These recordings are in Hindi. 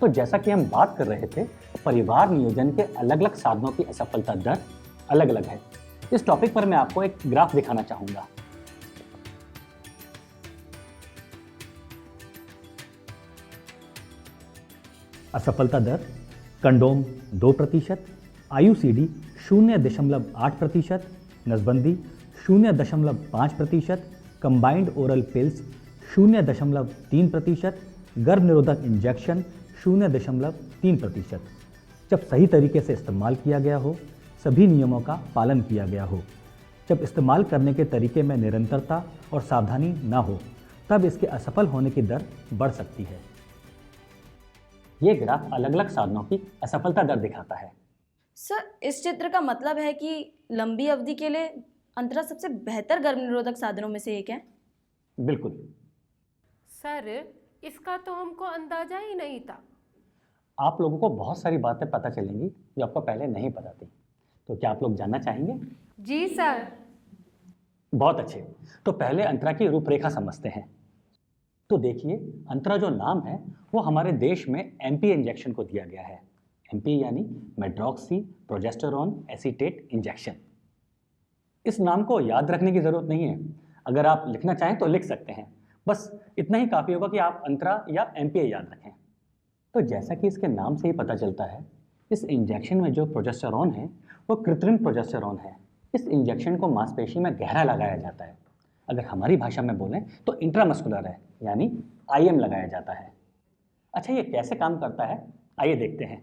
तो जैसा कि हम बात कर रहे थे, परिवार नियोजन के अलग अलग साधनों की असफलता दर अलग अलग है। इस टॉपिक पर मैं आपको एक ग्राफ दिखाना चाहूंगा। असफलता दर कंडोम 2%, आयुसीडी 0.8%, नसबंदी 0.5%, कंबाइंड ओरल पिल्स 0.3%, गर्भ निरोधक इंजेक्शन 0.3%। जब सही तरीके से इस्तेमाल किया गया हो, सभी नियमों का पालन किया गया हो, जब इस्तेमाल करने के तरीके में निरंतरता और सावधानी ना हो, तब इसके असफल होने की दर बढ़ सकती है। ये ग्राफ अलग अलग साधनों की असफलता दर दिखाता है। सर, इस चित्र का मतलब है कि लंबी अवधि के लिए अंतरा सबसे बेहतर गर्भ निरोधक साधनों में से एक है। बिल्कुल सर, इसका तो हमको अंदाजा ही नहीं था। आप लोगों को बहुत सारी बातें पता चलेंगी जो आपको पहले नहीं पता थी। तो क्या आप लोग जानना चाहेंगे? जी सर। बहुत अच्छे। तो पहले अंतरा की रूपरेखा समझते हैं। तो देखिए, अंतरा जो नाम है वो हमारे देश में एमपी इंजेक्शन को दिया गया है। एमपी यानी मेड्रॉक्सी प्रोजेस्टेरोन एसीटेट इंजेक्शन। इस नाम को याद रखने की जरूरत नहीं है। अगर आप लिखना चाहें तो लिख सकते हैं। बस इतना ही काफी होगा कि आप अंतरा या एमपीए याद रखें। तो जैसा कि इसके नाम से ही पता चलता है, इस इंजेक्शन में जो प्रोजेस्टेरोन है वो कृत्रिम प्रोजेस्टेरोन है। इस इंजेक्शन को मांसपेशी में गहरा लगाया जाता है। अगर हमारी भाषा में बोलें तो इंट्रामस्कुलर है, यानी आईएम लगाया जाता है। अच्छा, ये कैसे काम करता है, आइए देखते हैं।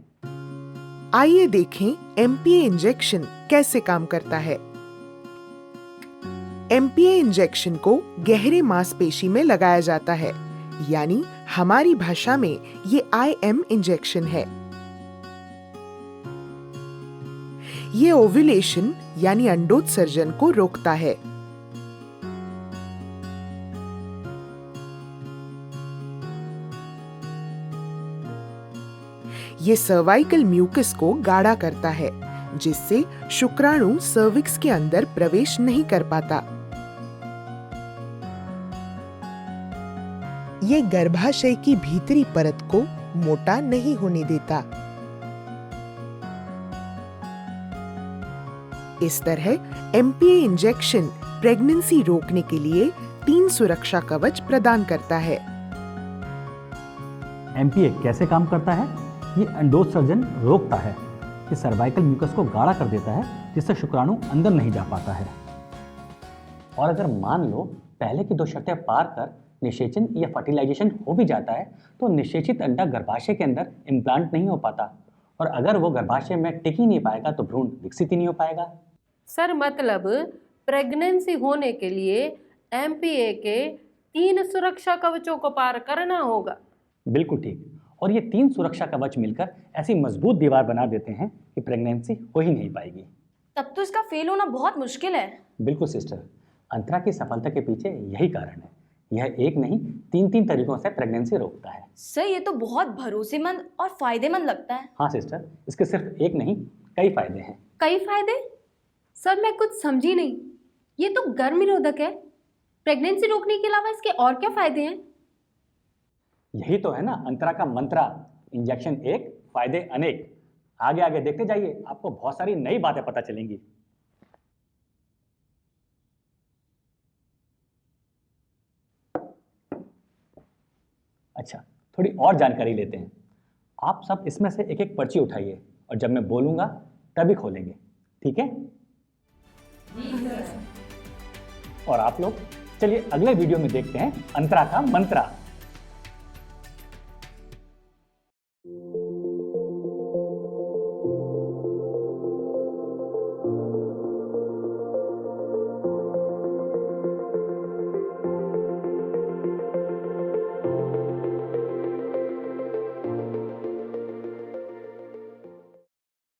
आइए देखें एमपीए इंजेक्शन कैसे काम करता है। एमपीए इंजेक्शन को गहरे मांसपेशी में लगाया जाता है, यानी हमारी भाषा में ये आईएम इंजेक्शन है। ये ओव्यूलेशन यानी अंडोत्सर्जन को रोकता है। ये सर्वाइकल म्यूकस को गाढ़ा करता है, जिससे शुक्राणु सर्विक्स के अंदर प्रवेश नहीं कर पाता। ये गर्भाशय की भीतरी परत को मोटा नहीं होने देता। इस तरह एमपीए इंजेक्शन प्रेगनेंसी रोकने के लिए 3 सुरक्षा कवच प्रदान करता है। एमपीए कैसे काम करता है? ये अंडोत्सर्जन रोकता है। ये सर्वाइकल म्यूकस को गाढ़ा कर देता है, जिससे शुक्राणु अंदर नहीं जा पाता है। और अगर मान लो पहले की 2 शर्तें पार कर निषेचन या फर्टिलाइजेशन हो भी जाता है, तो निषेचित अंडा गर्भाशय के अंदर इम्प्लांट नहीं हो पाता, और अगर वो गर्भाशय में टिक ही नहीं पाएगा तो भ्रूण विकसित ही नहीं हो पाएगा। सर, मतलब प्रेगनेंसी होने के लिए एमपीए के 3 सुरक्षा कवचों को पार करना होगा। बिल्कुल ठीक। और ये 3 सुरक्षा कवच मिलकर ऐसी मजबूत दीवार बना देते हैं कि प्रेगनेंसी हो ही नहीं पाएगी। तब तो इसका फेल होना बहुत मुश्किल है। बिल्कुल सिस्टर, अंतरा की सफलता के पीछे यही कारण है। यह एक नहीं 3 तरीकों से प्रेगनेंसी रोकता है। सर, ये तो बहुत भरोसेमंद और फायदेमंद लगता है। हाँ सिस्टर, इसके सिर्फ एक नहीं कई फायदे हैं। कई फायदे? सर, मैं कुछ समझी नहीं। ये तो गर्भ निरोधक है, प्रेगनेंसी रोकने के अलावा इसके और क्या फायदे हैं? यही तो है ना अंतरा का मंत्रा, इंजेक्शन एक फायदे अनेक। आगे आगे देखते जाइए, आपको बहुत सारी नई बातें पता चलेंगी। अच्छा, थोड़ी और जानकारी लेते हैं। आप सब इसमें से एक एक पर्ची उठाइए और जब मैं बोलूंगा तभी खोलेंगे, ठीक है? और आप लोग चलिए अगले वीडियो में देखते हैं अंतरा का मंत्रा।